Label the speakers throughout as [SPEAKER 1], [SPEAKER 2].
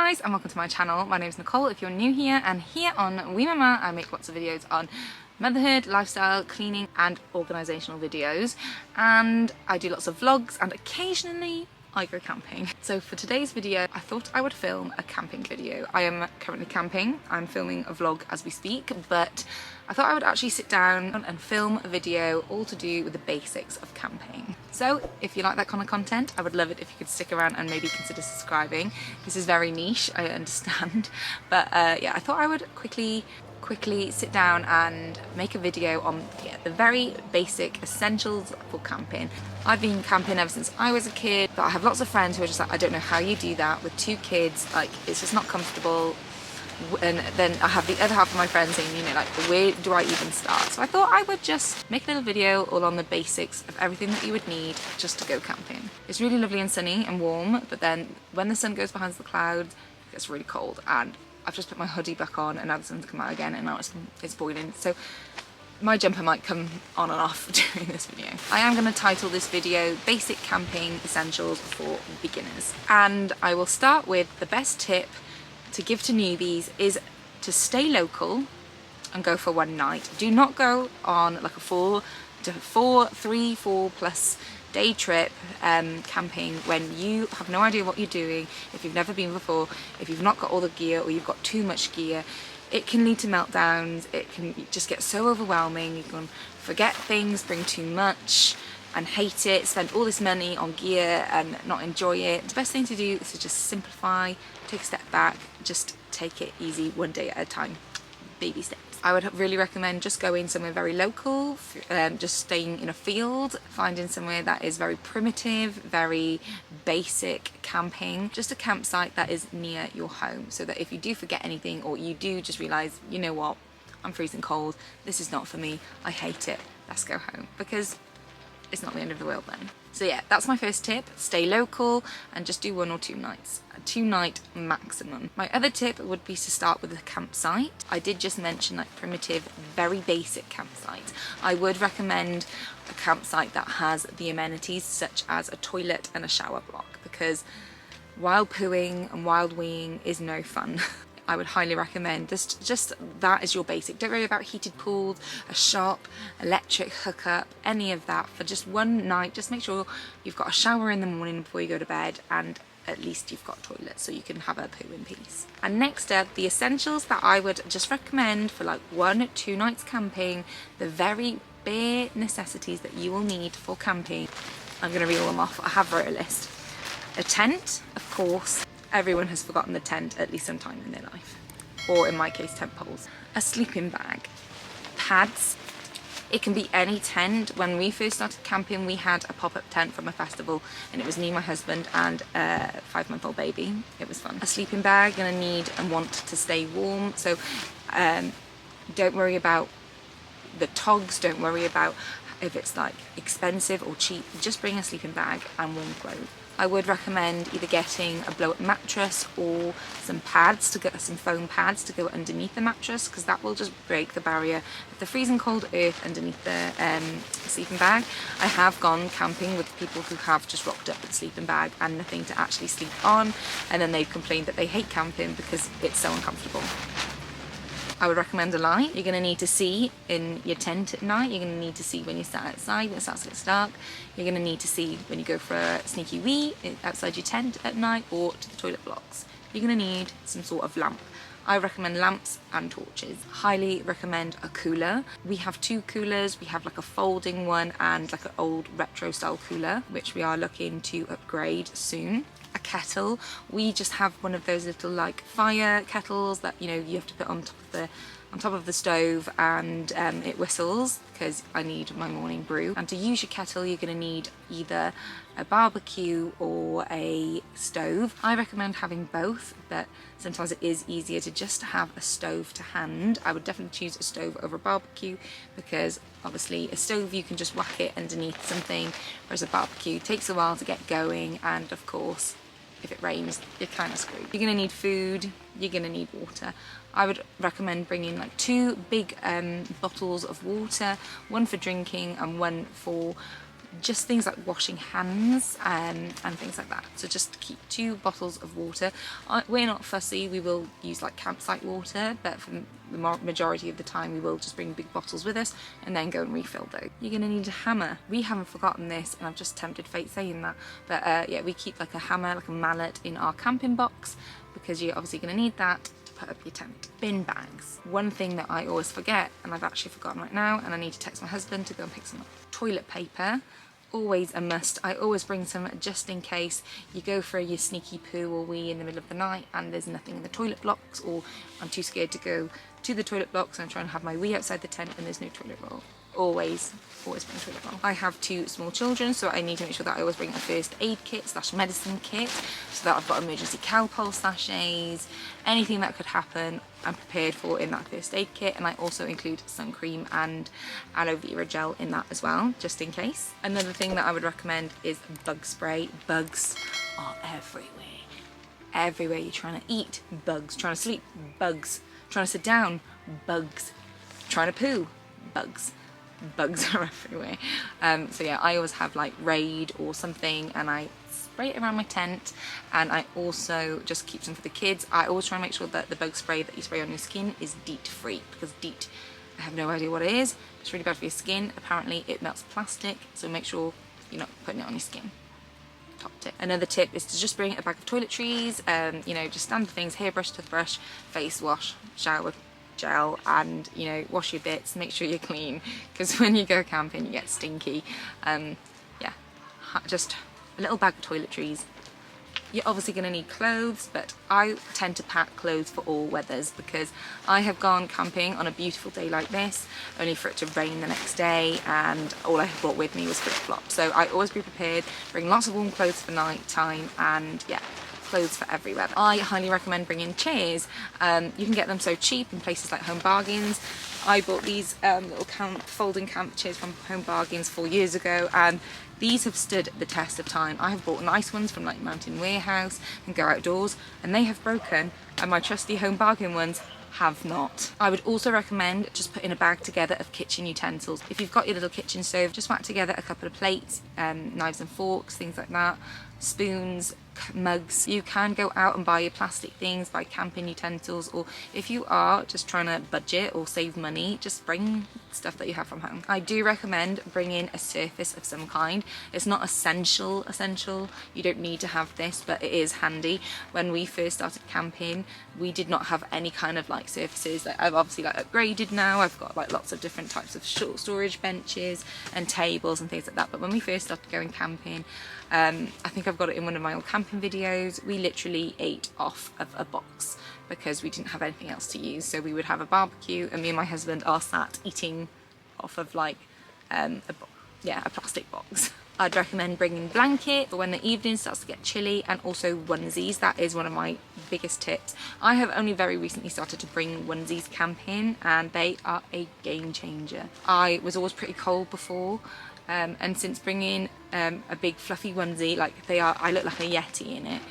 [SPEAKER 1] guys and welcome to my channel. My name is Nicole if you're new here, and here on Wee Mama I make lots of videos on motherhood, lifestyle, cleaning and organisational videos, and I do lots of vlogs and occasionally I go camping. So for today's video I thought I would film a camping video. I am currently camping, I'm filming a vlog as we speak, but I thought I would actually sit down and film a video all to do with the basics of camping. So if you like that kind of content, I would love it if you could stick around and maybe consider subscribing. This is very niche, I understand, but yeah, I thought I would quickly sit down and make a video on the very basic essentials for camping. I've been camping ever since I was a kid, but I have lots of friends who are just like, I don't know how you do that with 2 kids, like it's just not comfortable. And then I have the other half of my friends saying, you know, like, where do I even start? So I thought I would just make a little video all on the basics of everything that you would need just to go camping. It's really lovely and sunny and warm, but then when the sun goes behind the clouds, it gets really cold, and I've just put my hoodie back on and now the sun's come out again and now it's boiling. So my jumper might come on and off during this video. I am going to title this video Basic Camping Essentials for Beginners. And I will start with the best tip to give to newbies is to stay local and go for one night. Do not go on like a 4 plus day trip camping when you have no idea what you're doing, if you've never been before, if you've not got all the gear or you've got too much gear. It can lead to meltdowns, it can just get so overwhelming, you can forget things, bring too much and hate it, spend all this money on gear and not enjoy it. The best thing to do is to just simplify, take a step back, just take it easy one day at a time, baby steps. I would really recommend just going somewhere very local, just staying in a field, finding somewhere that is very primitive, very basic camping, just a campsite that is near your home, so that if you do forget anything or you do just realise, you know what, I'm freezing cold, this is not for me, I hate it, let's go home, because it's not the end of the world then. So yeah, that's my first tip, stay local and just do 1 or 2 nights, a 2-night maximum. My other tip would be to start with a campsite. I did just mention like primitive, very basic campsite. I would recommend a campsite that has the amenities such as a toilet and a shower block, because wild pooing and wild weeing is no fun. I would highly recommend just that is your basic. Don't worry about heated pools, a shop, electric hookup, any of that. For just one night, just make sure you've got a shower in the morning before you go to bed, and at least you've got a toilet so you can have a poo in peace. And next up, the essentials that I would just recommend for like 1 or 2 nights camping, the very bare necessities that you will need for camping. I'm going to reel them off. I have wrote a list. A tent, of course. Everyone has forgotten the tent at least some time in their life, or in my case tent poles. A sleeping bag, pads, it can be any tent. When we first started camping we had a pop-up tent from a festival and it was me, my husband and a 5-month-old baby. It was fun. A sleeping bag, you're gonna need and want to stay warm, so don't worry about the togs, don't worry about if it's like expensive or cheap, just bring a sleeping bag and warm clothes. I would recommend either getting a blow-up mattress or some pads to get some foam pads to go underneath the mattress, because that will just break the barrier of the freezing cold earth underneath the sleeping bag. I have gone camping with people who have just rocked up with a sleeping bag and nothing to actually sleep on, and then they've complained that they hate camping because it's so uncomfortable. I would recommend a light. You're going to need to see in your tent at night. You're going to need to see when you start outside, when it starts to get dark. You're going to need to see when you go for a sneaky wee outside your tent at night or to the toilet blocks. You're going to need some sort of lamp. I recommend lamps and torches. Highly recommend a cooler. We have 2 coolers. We have like a folding one and like an old retro style cooler, which we are looking to upgrade soon. A kettle. We just have one of those little like fire kettles that, you know, you have to put on top of the stove, and it whistles because I need my morning brew. And to use your kettle you're going to need either a barbecue or a stove. I recommend having both, but sometimes it is easier to just have a stove to hand. I would definitely choose a stove over a barbecue, because obviously a stove you can just whack it underneath something, whereas a barbecue takes a while to get going, and of course if it rains you're kind of screwed. You're going to need food, you're going to need water. I would recommend bringing like 2 big bottles of water, one for drinking and one for just things like washing hands and things like that. So just keep 2 bottles of water. We're not fussy, we will use like campsite water, but for the majority of the time we will just bring big bottles with us and then go and refill those. You're going to need a hammer. We haven't forgotten this, and I've just tempted fate saying that, but yeah, we keep like a hammer, like a mallet in our camping box, because you're obviously going to need that to put up your tent. Bin bags. One thing that I always forget, and I've actually forgotten right now, and I need to text my husband to go and pick some up. Toilet paper. Always a must. I always bring some just in case you go for your sneaky poo or wee in the middle of the night and there's nothing in the toilet blocks, or I'm too scared to go to the toilet blocks and I'm trying to have my wee outside the tent and there's no toilet roll. Always bring toilet roll. I have 2 small children, so I need to make sure that I always bring a first aid kit / medicine kit, so that I've got emergency Calpol sachets, anything that could happen I'm prepared for in that first aid kit. And I also include sun cream and aloe vera gel in that as well, just in case. Another thing that I would recommend is bug spray. Bugs are everywhere. Everywhere. You're trying to eat, bugs. Trying to sleep, bugs. Trying to sit down, bugs. Trying to poo, bugs. Bugs are everywhere. So yeah, I always have like Raid or something, and I spray it around my tent, and I also just keep some for the kids. I always try and make sure that the bug spray that you spray on your skin is DEET free, because DEET, I have no idea what it is. It's really bad for your skin. Apparently it melts plastic, so make sure you're not putting it on your skin. Top tip. Another tip is to just bring a bag of toiletries, you know, just standard things: hairbrush, toothbrush, face wash, shower gel, and you know, wash your bits, make sure you're clean, because when you go camping you get stinky. Yeah, just a little bag of toiletries. You're obviously going to need clothes, but I tend to pack clothes for all weathers, because I have gone camping on a beautiful day like this only for it to rain the next day, and all I had brought with me was flip-flops. So I always be prepared, bring lots of warm clothes for night time, and yeah, clothes for every weather. I highly recommend bringing chairs. You can get them so cheap in places like Home Bargains. I bought these little folding camp chairs from Home Bargains 4 years ago, and these have stood the test of time. I have bought nice ones from like Mountain Warehouse and Go Outdoors, and they have broken, and my trusty Home Bargain ones have not. I would also recommend just putting a bag together of kitchen utensils. If you've got your little kitchen stove, just whack together a couple of plates, knives and forks, things like that, spoons, mugs. You can go out and buy your plastic things, buy camping utensils, or if you are just trying to budget or save money, just bring stuff that you have from home. I do recommend bringing a surface of some kind. It's not essential, you don't need to have this, but it is handy. When we first started camping, we did not have any kind of like surfaces. Like, I've obviously like upgraded now, I've got like lots of different types of short storage benches and tables and things like that, but when we first started going camping, I think I've got it in one of my old camping videos, we literally ate off of a box because we didn't have anything else to use. So we would have a barbecue and me and my husband are sat eating off of like a plastic box. I'd recommend bringing a blanket for when the evening starts to get chilly, and also onesies. That is one of my biggest tips. I have only very recently started to bring onesies camping, and they are a game changer. I was always pretty cold before, and since bringing a big fluffy onesie, like I look like a Yeti in it.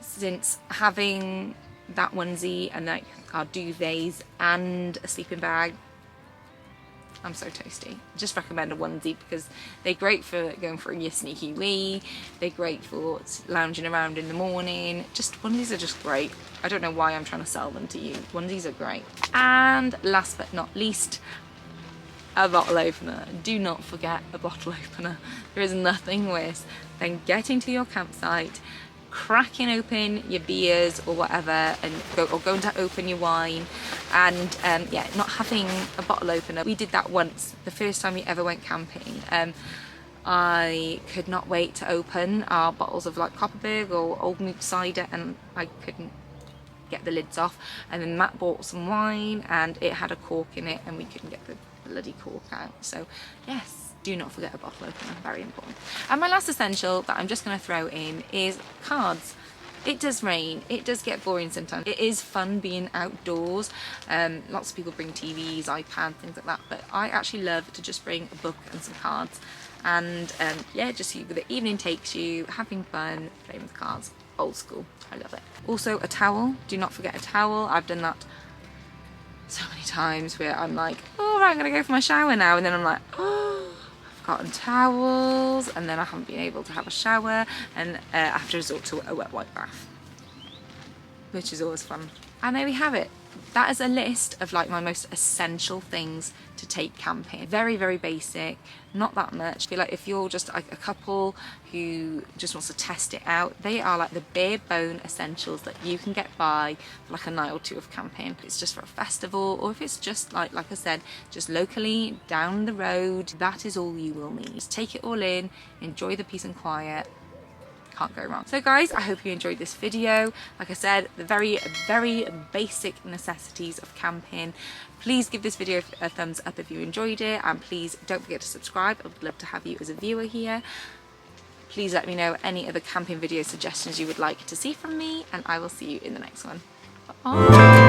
[SPEAKER 1] Since having that onesie and like our duvets and a sleeping bag, I'm so toasty. Just recommend a onesie because they're great for going for your sneaky wee. They're great for lounging around in the morning. Just onesies are just great. I don't know why I'm trying to sell them to you. Onesies are great. And last but not least, a bottle opener. Do not forget a bottle opener. There is nothing worse than getting to your campsite, cracking open your beers or whatever, and going to open your wine, and yeah, not having a bottle opener. We did that once, the first time we ever went camping. I could not wait to open our bottles of like Copperberg or Old Moot cider, and I couldn't get the lids off. And then Matt bought some wine and it had a cork in it and we couldn't get the bloody cork out. So yes, do not forget a bottle opener, very important. And my last essential that I'm just going to throw in is cards. It does rain, it does get boring sometimes. It is fun being outdoors. Lots of people bring TVs, iPads, things like that, but I actually love to just bring a book and some cards. And yeah, just see where the evening takes you, having fun, playing with cards. Old school, I love it. Also a towel, do not forget a towel. I've done that so many times where I'm like, oh right, I'm gonna go for my shower now, and then I'm like, oh, I cotton towels, and then I haven't been able to have a shower, and I have to resort to a wet wipe bath, which is always fun. And there we have it. That is a list of like my most essential things to take camping. Very, very basic, not that much. I feel like if you're just like a couple who just wants to test it out, they are like the bare bone essentials that you can get by for like a night or two of camping. If it's just for a festival, or if it's just like I said, just locally down the road, that is all you will need. Just take it all in, enjoy the peace and quiet. Can't go wrong. So guys, I hope you enjoyed this video. Like I said, the very, very basic necessities of camping. Please give this video a thumbs up if you enjoyed it, and please don't forget to subscribe. I would love to have you as a viewer here. Please let me know any other camping video suggestions you would like to see from me, and I will see you in the next one. Bye.